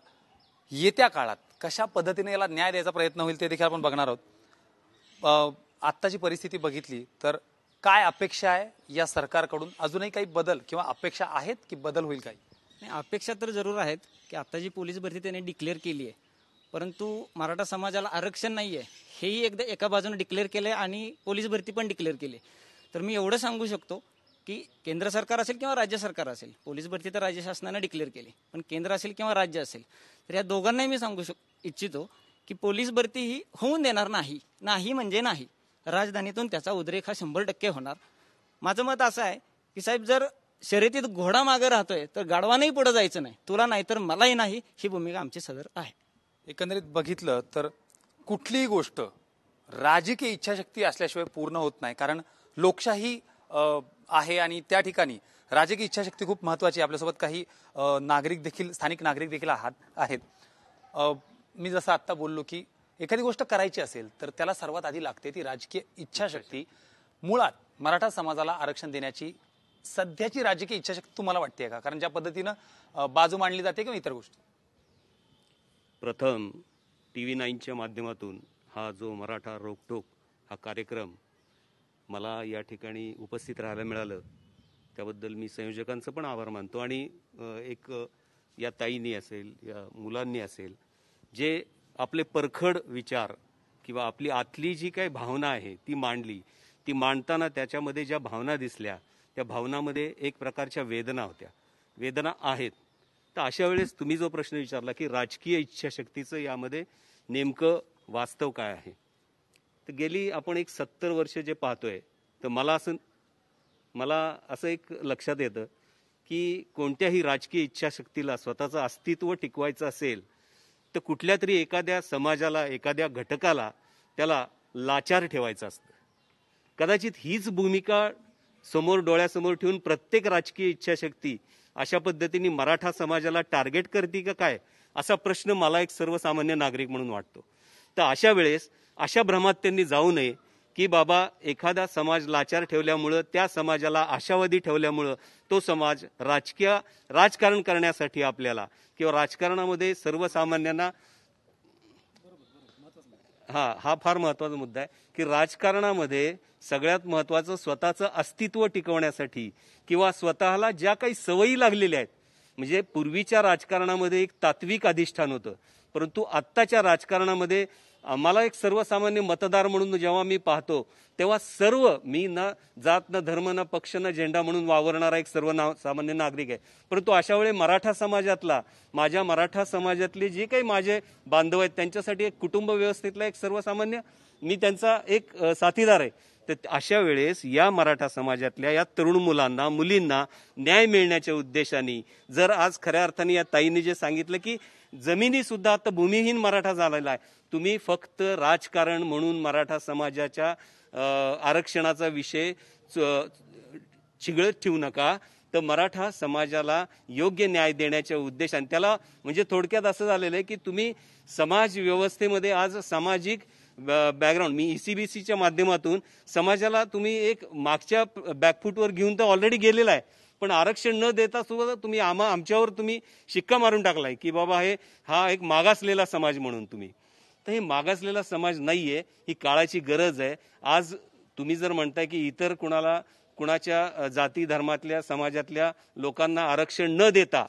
येत्या काळात कशा पद्धतीने याला न्याय द्यायचा प्रयत्न होईल ते देखील आपण बघणार आहोत. आत्ताची परिस्थिती बघितली तर काय अपेक्षा आहे या सरकारकडून? अजूनही काही बदल किंवा अपेक्षा आहेत की बदल होईल काही? नाही, अपेक्षा तर जरूर आहेत की आता जी पोलीस भरती त्यांनी डिक्लेअर केली आहे, परंतु मराठा समाजाला आरक्षण नाही आहे हेही एकदा एका बाजूने डिक्लेअर केलं आहे आणि पोलीस भरती पण डिक्लेअर केली. तर मी एवढं सांगू शकतो की केंद्र सरकार असेल किंवा राज्य सरकार असेल, पोलीस भरती तर राज्य शासनाने डिक्लेअर केली, पण केंद्र असेल किंवा राज्य असेल, तर या दोघांनाही मी सांगू इच्छितो की पोलीस भरती ही होऊन देणार नाही. नाही म्हणजे नाही. राजधानीतून त्याचा उद्रेक हा 100% होणार. माझं मत असं आहे की साहेब, जर शर्यतीत घोडा मागे राहतोय तर गाढवानंही पुढे जायचं नाही. तुला नाही तर मलाही नाही, ही भूमिका आमची सदर आहे. एकंदरीत बघितलं तर कुठलीही गोष्ट राजकीय इच्छाशक्ती असल्याशिवाय पूर्ण होत नाही. कारण लोकशाही आहे आणि त्या ठिकाणी राजकीय इच्छाशक्ती खूप महत्वाची. आपल्यासोबत काही नागरिक देखील, स्थानिक नागरिक देखील आहेत. मी जसं आत्ता बोललो की एखादी गोष्ट करायची असेल तर त्याला सर्वात आधी लागते ती राजकीय इच्छाशक्ती. मुळात मराठा समाजाला आरक्षण देण्याची सध्याची राजकीय इच्छाशक्ती तुम्हाला वाटते का? कारण ज्या पद्धतीनं बाजू मांडली जाते किंवा इतर गोष्टी. प्रथम TV9च्या माध्यमातून हा जो मराठा रोकटोक हा कार्यक्रम मला या ठिकाणी उपस्थित राहायला मिळालं त्याबद्दल मी संयोजकांचं पण आभार मानतो. आणि एक या ताईंनी असेल, या मुलांनी असेल, जे आपले परखड विचार किंवा आपली आतली जी काही भावना आहे ती मांडली. ती मांडताना त्याच्यामध्ये ज्या भावना दिसल्या त्या भावनामध्ये एक प्रकारच्या वेदना होत्या, वेदना आहेत. तर अशा वेळेस तुम्ही जो प्रश्न विचारला की राजकीय इच्छाशक्तीचं यामध्ये नेमकं वास्तव काय आहे, तर गेली आपण एक 70 वर्ष जे पाहतोय, तर मला असं एक लक्षात येतं की कोणत्याही राजकीय इच्छाशक्तीला स्वतःचं अस्तित्व टिकवायचं असेल तर कुठल्या तरी एखाद्या समाजाला, एखाद्या घटकाला त्याला लाचार ठेवायचं असतं. कदाचित हीच भूमिका समोर डोळ्यासमोर ठेवून प्रत्येक राजकीय इच्छाशक्ती अशा पद्धतीने मराठा समाजाला टार्गेट करते का काय, असा प्रश्न मला एक सर्वसामान्य नागरिक म्हणून वाटतो. तर अशा वेळेस अशा भ्रमात त्यांनी जाऊ नये की बाबा एखादा समाज लाचार ठेवल्यामुळं, त्या समाजाला आशावादी ठेवल्यामुळं तो समाज राजकारण करण्यासाठी आपल्याला किंवा राजकारणामध्ये सर्वसामान्यांना हा फार महत्वाचा मुद्दा आहे की राजकारणामध्ये सगळ्यात महत्वाचं स्वतःचं अस्तित्व टिकवण्यासाठी किंवा स्वतःला ज्या काही सवयी लागलेल्या आहेत, म्हणजे पूर्वीच्या राजकारणामध्ये एक तात्विक अधिष्ठान होतं, परंतु आत्ताच्या राजकारणामध्ये आम्हाला एक सर्वसामान्य मतदार म्हणून जेव्हा मी पाहतो तेव्हा सर्व, मी ना जात ना धर्म ना पक्ष ना झेंडा म्हणून वावरणारा एक सामान्य नागरिक आहे. परंतु अशा वेळी माझ्या मराठा समाजातले जे काही माझे बांधव आहेत त्यांच्यासाठी एक कुटुंब व्यवस्थेतला एक सर्वसामान्य, मी त्यांचा एक साथीदार आहे. तर अशा वेळेस या मराठा समाजातल्या या तरुण मुलांना, मुलींना न्याय मिळण्याच्या उद्देशाने जर आज खऱ्या अर्थाने या ताईंनी जे सांगितलं की जमिनी सुद्धा आता भूमिहीन मराठा झालेला आहे, तुम्ही फक्त राजकारण म्हणून मराठा समाजाच्या आरक्षणाचा विषय चिघळत ठेवू नका, तर मराठा समाजाला योग्य न्याय देण्याच्या उद्देशाने, त्याला म्हणजे थोडक्यात असं झालेलं आहे की तुम्ही समाज व्यवस्थेमध्ये आज सामाजिक बॅकग्राऊंड, मी ECBCच्या माध्यमातून समाजाला तुम्ही एक मागच्या बॅकफूटवर घेऊन तर ऑलरेडी गेलेला आहे, पण आरक्षण न देता सुद्धा तुम्ही आमच्यावर तुम्ही शिक्का मारून टाकलाय की बाबा हा एक मागासलेला समाज म्हणून तुम्ही. तर हे मागासलेला समाज नाहीये, ही काळाची गरज आहे. आज तुम्ही जर म्हणताय की इतर कुणाच्या जाती धर्मातल्या समाजातल्या लोकांना आरक्षण न देता,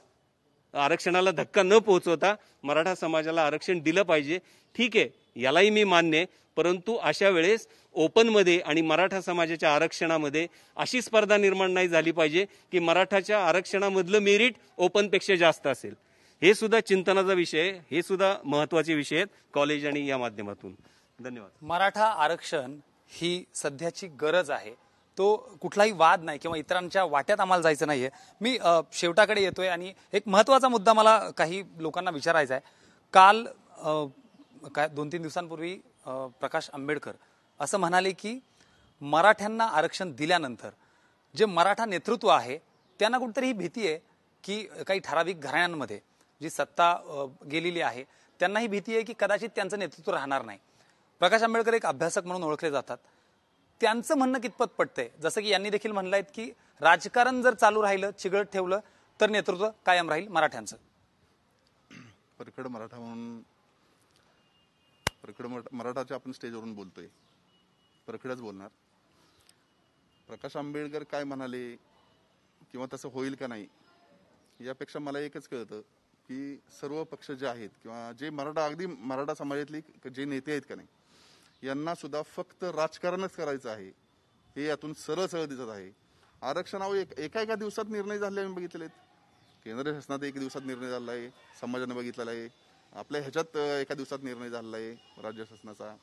आरक्षणाला धक्का न पोहोचवता मराठा समाजाला आरक्षण दिलं पाहिजे, ठीक आहे, यालाही मी मान्य आहे. परंतु अशा वेळेस ओपनमध्ये आणि मराठा समाजाच्या आरक्षणामध्ये अशी स्पर्धा निर्माण नाही झाली पाहिजे की मराठाच्या आरक्षणामधलं मेरिट ओपनपेक्षा जास्त असेल. हे सुद्धा चिंतनाचा विषय, हे सुद्धा महत्वाचे विषय आहेत कॉलेज आणि या माध्यमातून. धन्यवाद. मराठा आरक्षण ही सध्याची गरज आहे, तो कुठलाही वाद नाही किंवा इतरांच्या वाट्यात आम्हाला जायचं नाहीये. मी शेवटाकडे येतोय आणि एक महत्वाचा मुद्दा मला काही लोकांना विचारायचा आहे. काल 2-3 दिवसांपूर्वी प्रकाश आंबेडकर असं म्हणाले की मराठ्यांना आरक्षण दिल्यानंतर जे मराठा नेतृत्व आहे त्यांना कुठेतरी ही भीती आहे की काही ठराविक घराण्यांमध्ये जी सत्ता गेलेली आहे त्यांना ही भीती आहे की कदाचित त्यांचं नेतृत्व राहणार नाही. प्रकाश आंबेडकर एक अभ्यासक म्हणून ओळखले जातात. त्यांचं म्हणणं कितपत पटतंय? जसं की यांनी देखील म्हणलंय की राजकारण जर चालू राहिलं, चिघळत ठेवलं तर नेतृत्व कायम राहील मराठ्यांचं. परखड मराठा म्हणून परखड मराठाच्या आपण स्टेजवरून बोलतोय, परखडच बोलणार. प्रकाश आंबेडकर काय म्हणाले किंवा तसं होईल का नाही यापेक्षा मला एकच कळतं की सर्व पक्ष जे आहेत किंवा जे अगदी मराठा समाजातले जे नेते आहेत का नाही यांना सुद्धा फक्त राजकारणच करायचं आहे हे यातून सरळ सरळ दिसत आहे. आरक्षणावर एका दिवसात निर्णय झाले आम्ही बघितलेले आहेत. केंद्र शासनात एक दिवसात निर्णय झाला आहे, समाजाने बघितलेला आहे. आपल्या ह्याच्यात एका दिवसात निर्णय झालेला आहे राज्य शासनाचा.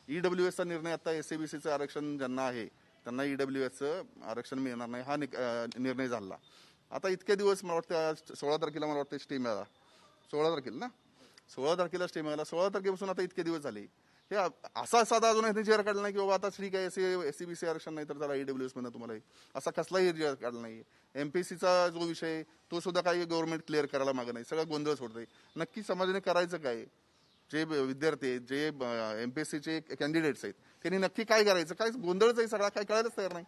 ईडब्ल्यूएसचा निर्णय आता एसएबीसीचं आरक्षण ज्यांना आहे त्यांना ईडब्ल्यूएसचं आरक्षण मिळणार नाही हा निर्णय झाला. आता इतके दिवस मला वाटतं 16 तारखेला मला वाटतं स्टे मिळाला, 16 तारखेला ना, 16 तारखेला स्टे मिळाला. 16 तारखेपासून आता इतके दिवस झाले. हे असा साधा अजून चेहरा काढला नाही की बाबा आता ठीक आहे एससीबीसी आरक्षण नाही तर त्याला ईडब्ल्यूएस म्हणा तुम्हाला, असा कसलाही चेहरा काढला नाही. एमपीएससीचा जो विषय तो सुद्धा काही गव्हर्नमेंट क्लिअर करायला मागे नाही, सगळा गोंधळ सोडतोय. नक्की समाजाने करायचं काय? जे विद्यार्थी आहेत, जे एमपीएससीचे कॅन्डिडेट्स आहेत त्यांनी नक्की काय करायचं? काय गोंधळच आहे सगळा, काय कळायलाच तयार नाही.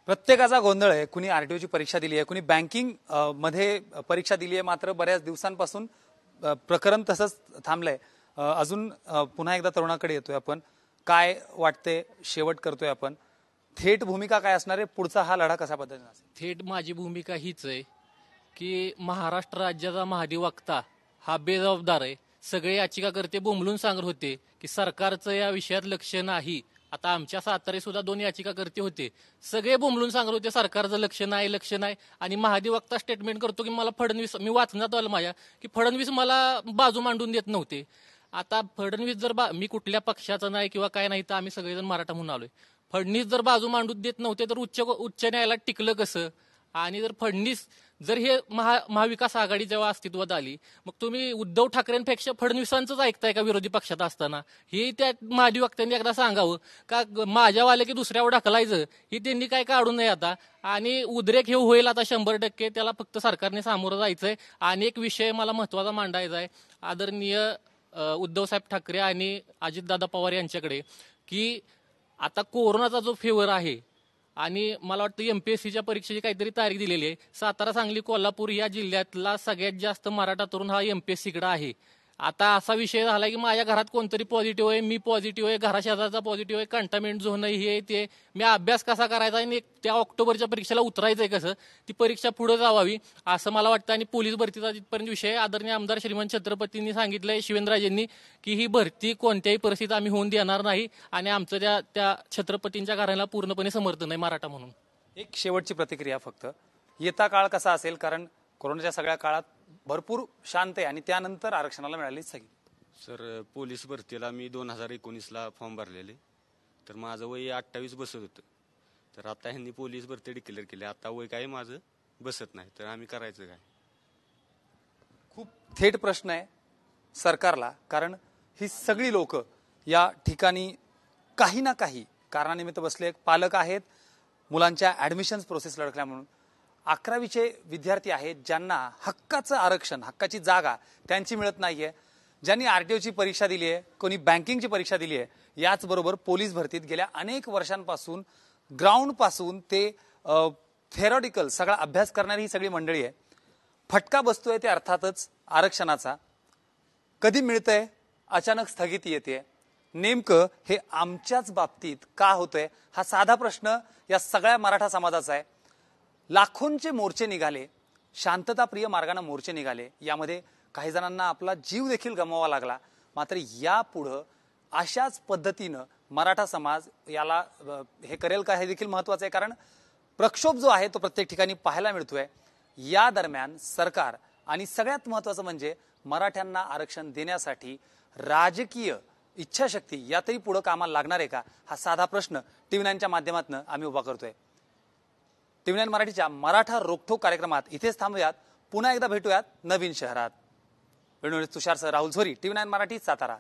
प्रत्येकाचा गोंधळ आहे. कुणी आरटीओची परीक्षा दिली आहे, कुणी बँकिंग मध्ये परीक्षा दिली आहे, मात्र बऱ्याच दिवसांपासून प्रकरण तसंच थांबलंय. अजून पुन्हा एकदा तरुणाकडे येतोय आपण. काय वाटते, शेवट करतोय आपण, थेट भूमिका काय असणार आहे? पुढचा हा लढा कशा पद्धतीने असेल? थेट माझी भूमिका हीच आहे की महाराष्ट्र राज्याचा महाधिवक्ता हा बेजबाबदार आहे. सगळे याचिकाकर्ते बोंबलून सांगत होते की सरकारचं या विषयात लक्ष नाही. आता आमच्या सातारे सुद्धा 2 याचिकाकर्ते होते, सगळे बोंबलून सांगत होते सरकारचं लक्ष नाही. आणि महाधिवक्ता स्टेटमेंट करतो की मला फडणवीस, मी वाचण्यात आलं माझ्या की फडणवीस मला बाजू मांडून देत नव्हते. आता फडणवीस जर मी कुठल्या पक्षाचा नाही किंवा काय नाही तर आम्ही सगळेजण मराठा म्हणून आलोय. फडणवीस जर बाजू मांडून देत नव्हते तर उच्च न्यायालयात टिकलं कसं? आणि जर फडणवीस जर हे महाविकास आघाडी जेव्हा अस्तित्वात आली मग तुम्ही उद्धव ठाकरेंपेक्षा फडणवीसांचंच ऐकताय का विरोधी पक्षात असताना? हे त्या महाधिवक्त्यांनी एकदा सांगावं का माझ्यावाले की दुसऱ्यावर ढकलायचं हे त्यांनी काय काढू नये आता. आणि उद्रेक हे होईल आता 100%, त्याला फक्त सरकारने सामोरं जायचंय. आणि एक विषय मला महत्वाचा मांडायचा आहे आदरणीय उद्धवसाहेब ठाकरे आणि अजितदादा पवार यांच्याकडे की आता कोरोनाचा जो फेवर आहे आणि मला वाटतं एमपीएससीच्या परीक्षेची काहीतरी तारीख दिलेली आहे. सातारा, सांगली, कोल्हापूर या जिल्ह्यातला सगळ्यात जास्त मराठा तरुण हा एमपीएससीकडे आहे. आता असा विषय झाला की माझ्या घरात कोणतरी पॉझिटिव्ह आहे, मी पॉझिटिव्ह आहे, घराशेजारचा पॉझिटिव्ह आहे, कंटामेंट झोन हे ते. मी अभ्यास कसा करायचा आणि त्या ऑक्टोबरच्या परीक्षेला उतरायचंय कसं? ती परीक्षा पुढे जावावी असं मला वाटतं. आणि पोलीस भरतीचा जिथपर्यंत विषय आदरणीय आमदार श्रीमंत छत्रपतींनी सांगितलंय, शिवेंद्रराजेंनी, की ही भरती कोणत्याही परिस्थितीत आम्ही होऊन देणार नाही आणि आमचं त्या छत्रपतींच्या घराला पूर्णपणे समर्थन आहे मराठा म्हणून. एक शेवटची प्रतिक्रिया फक्त, येता काळ कसा असेल? कारण कोरोनाच्या सगळ्या काळात भरपूर शांत आहे आणि त्यानंतर आरक्षणाला मिळाली स्थगिती. सर, पोलीस भरतीला मी 2019ला फॉर्म भरलेले, तर माझं वय 28 बसत होतं. तर आता ह्यांनी पोलीस भरती डिक्लेअर केली, आता वय काय माझं बसत नाही, तर आम्ही करायचं काय? खूप थेट प्रश्न आहे सरकारला, कारण ही सगळी लोक या ठिकाणी काही ना काही कारणानिमित्त बसले. पालक आहेत, मुलांच्या ऍडमिशन प्रोसेस लढकल्या म्हणून. 11वीचे विद्यार्थी आहेत ज्यांना हक्काचं आरक्षण, हक्काची जागा त्यांची मिळत नाहीये. ज्यांनी आरटीओची परीक्षा दिली आहे, कोणी बँकिंगची परीक्षा दिली आहे, याचबरोबर पोलीस भरतीत गेल्या अनेक वर्षांपासून ग्राउंड पासून ते थेरॉटिकल सगळा अभ्यास करणारी ही सगळी मंडळी आहे. फटका बसतोय ते अर्थातच आरक्षणाचा. कधी मिळतंय, अचानक स्थगिती येते. नेमकं हे आमच्याच बाबतीत का होतंय हा साधा प्रश्न या सगळ्या मराठा समाजाचा आहे. लाखोंचे मोर्चे निघाले, शांतताप्रिय मार्गाने मोर्चे निघाले, यामध्ये काही जणांना आपला जीव देखील गमवावा लागला. मात्र यापुढं अशाच पद्धतीनं मराठा समाज याला हे करेल का हे देखील महत्वाचं आहे. कारण प्रक्षोभ जो आहे तो प्रत्येक ठिकाणी पाहायला मिळतोय. या दरम्यान सरकार आणि सगळ्यात महत्वाचं म्हणजे मराठ्यांना आरक्षण देण्यासाठी राजकीय इच्छाशक्ती यातही पुढे कामाला लागणार आहे का, हा साधा प्रश्न TV9च्या माध्यमातून आम्ही उभा करतोय. TV9 मराठीच्या मराठा रोखोक कार्यक्रमात इथेच थांबूयात. पुन्हा एकदा भेटूयात नवीन शहरात. तुषार सह राहुल झोरी, TV9 मराठी, सातारा.